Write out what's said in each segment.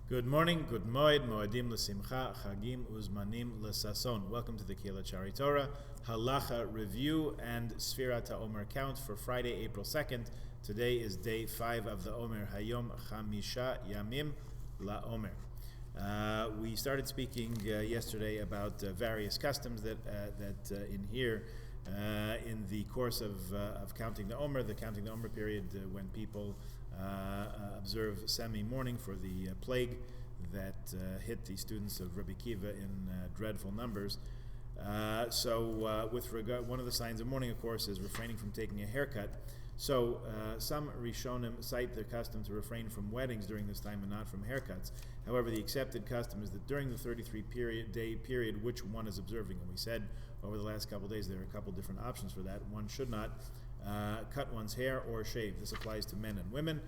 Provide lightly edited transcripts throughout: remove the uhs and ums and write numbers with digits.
Good morning, good moed, moedim l'simcha, chagim uzmanim l'sason. Welcome to the Kehillat Shari Torah Halacha review and Sefirah Omer count for Friday, April 2nd. Today is day 5 of the Omer Hayom Chamisha Yamim La Omer. We started speaking yesterday about various customs that in here in the course of counting the Omer, period when people observe semi-mourning for the plague that hit the students of Rabbi Kiva in dreadful numbers. With regard, one of the signs of mourning, of course, is refraining from taking a haircut. So some Rishonim cite the custom to refrain from weddings during this time and not from haircuts. However, the accepted custom is that during the 33-day period, which one is observing, and we said over the last couple of days there are a couple different options for that. One should not cut one's hair or shave. This applies to men and women.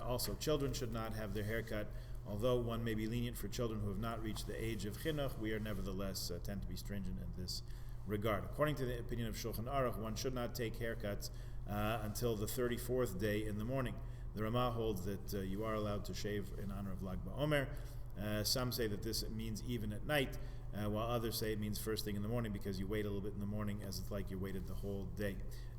Also, children should not have their hair cut. Although one may be lenient for children who have not reached the age of chinuch, we are nevertheless tend to be stringent in this regard. According to the opinion of Shulchan Aruch, one should not take haircuts until the 34th day in the morning. The Ramah holds that you are allowed to shave in honor of Lag BaOmer. Some say that this means even at night, while others say it means first thing in the morning because you wait a little bit in the morning as it's like you waited the whole day,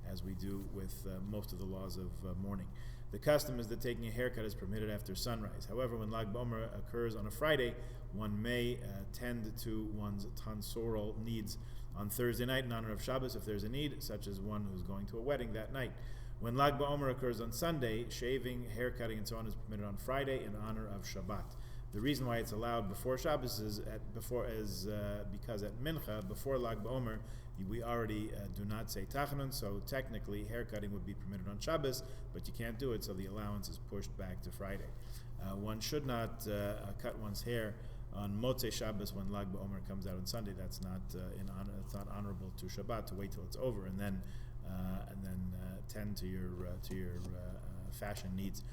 as we do with most of the laws of mourning. The custom is that taking a haircut is permitted after sunrise. However, when Lag BaOmer occurs on a Friday, one may tend to one's tonsorial needs on Thursday night in honor of Shabbos if there's a need, such as one who's going to a wedding that night. When Lag BaOmer occurs on Sunday, shaving, haircutting, and so on is permitted on Friday in honor of Shabbat. The reason why it's allowed before Shabbos is because at Mincha, before Lag BaOmer, we already do not say Tachanun, so technically haircutting would be permitted on Shabbos, but you can't do it, so the allowance is pushed back to Friday. One should not cut one's hair on Motzei Shabbos when Lag BaOmer comes out on Sunday. That's not it's not honorable to Shabbat to wait till it's over and then tend to your fashion needs.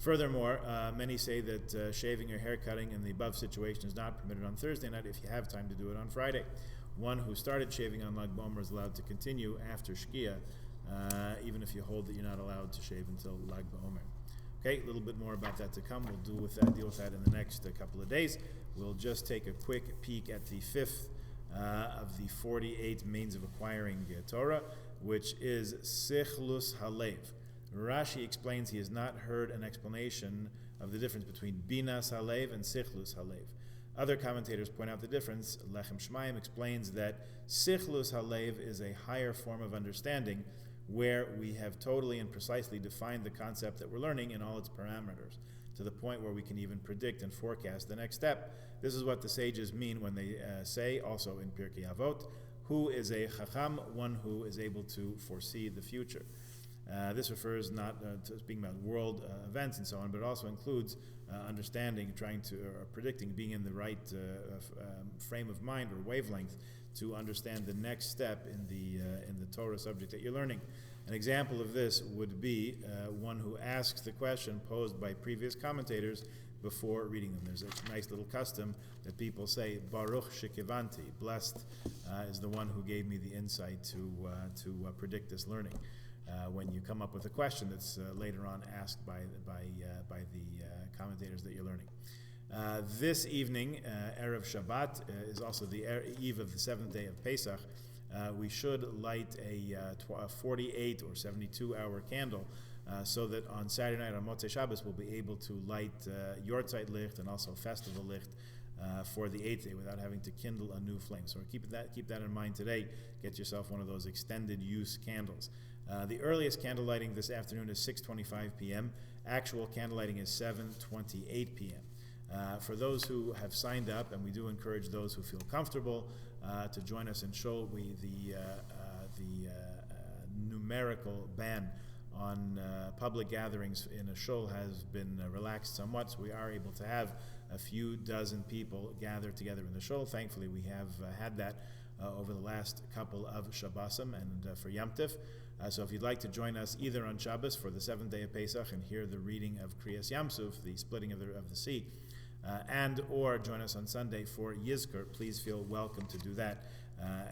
Furthermore, many say that shaving or haircutting in the above situation is not permitted on Thursday night if you have time to do it on Friday. One who started shaving on Lag BaOmer is allowed to continue after Shkia, even if you hold that you're not allowed to shave until Lag BaOmer. Okay, a little bit more about that to come. We'll deal with that in the next couple of days. We'll just take a quick peek at the fifth of the 48 means of acquiring Torah, which is Sichlus Halev. Rashi explains he has not heard an explanation of the difference between Binas Halev and Sichlus Halev. Other commentators point out the difference. Lechem Shmaim explains that Sichlus Halev is a higher form of understanding where we have totally and precisely defined the concept that we're learning in all its parameters, to the point where we can even predict and forecast the next step. This is what the sages mean when they say, also in Pirkei Avot, who is a chacham, one who is able to foresee the future. This refers not to speaking about world events and so on, but it also includes understanding, trying to, or predicting, being in the right frame of mind or wavelength to understand the next step in the Torah subject that you're learning. An example of this would be one who asks the question posed by previous commentators before reading them. There's a nice little custom that people say, Baruch Shekivanti, blessed is the one who gave me the insight to predict this learning. When you come up with a question that's later on asked by the commentators that you're learning. This evening, Erev Shabbat, is also the eve of the seventh day of Pesach. We should light a 48 or 72-hour candle so that on Saturday night, on Motzei Shabbos, we'll be able to light Yortzeit Licht and also Festival Licht for the 8th day without having to kindle a new flame. So keep that in mind today. Get yourself one of those extended use candles. The earliest candle lighting this afternoon is 6:25 p.m. Actual candle lighting is 7:28 p.m. For those who have signed up, and we do encourage those who feel comfortable to join us in Shul, the numerical ban on public gatherings in a shul has been relaxed somewhat, so we are able to have a few dozen people gathered together in the shul. Thankfully, we have had that over the last couple of Shabbosim and for Yom Tif. So if you'd like to join us either on Shabbos for the seventh day of Pesach and hear the reading of Kriyas Yamsuf, the splitting of the sea, and or join us on Sunday for Yizkor, please feel welcome to do that.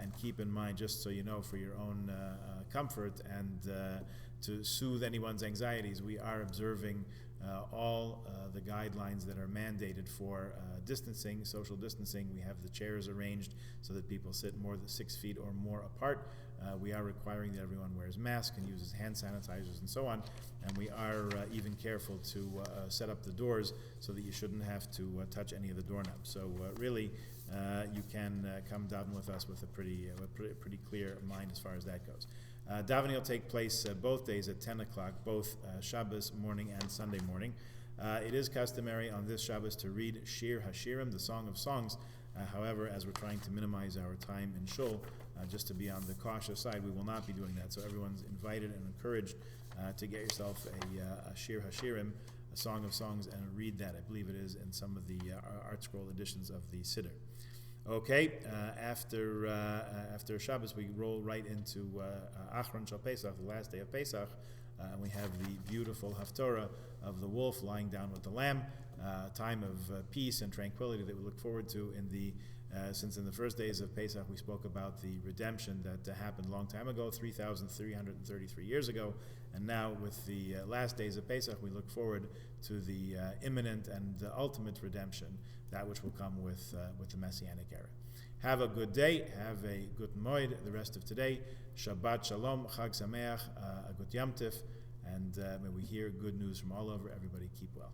And keep in mind, just so you know, for your own comfort and to soothe anyone's anxieties, we are observing all the guidelines that are mandated for distancing, social distancing. We have the chairs arranged so that people sit more than 6 feet or more apart. We are requiring that everyone wears masks and uses hand sanitizers and so on. And we are even careful to set up the doors so that you shouldn't have to touch any of the doorknobs. So really, you can come down with us with a pretty clear mind as far as that goes. Davening will take place both days at 10 o'clock, both Shabbos morning and Sunday morning. It is customary on this Shabbos to read Shir Hashirim, the Song of Songs. However, as we're trying to minimize our time in Shul, just to be on the cautious side, we will not be doing that. So everyone's invited and encouraged to get yourself a Shir Hashirim, a Song of Songs, and read that. I believe it is in some of the Art Scroll editions of the Siddur. Okay, after Shabbos, we roll right into Achron Shal Pesach, the last day of Pesach. We have the beautiful Haftorah of the wolf lying down with the lamb, time of peace and tranquility that we look forward to since in the first days of Pesach we spoke about the redemption that happened a long time ago, 3,333 years ago, and now with the last days of Pesach we look forward to the imminent and ultimate redemption, that which will come with the Messianic era. Have a good day, have a good moed the rest of today, Shabbat Shalom, Chag Sameach, a good Yom Tif, and may we hear good news from all over. Everybody keep well.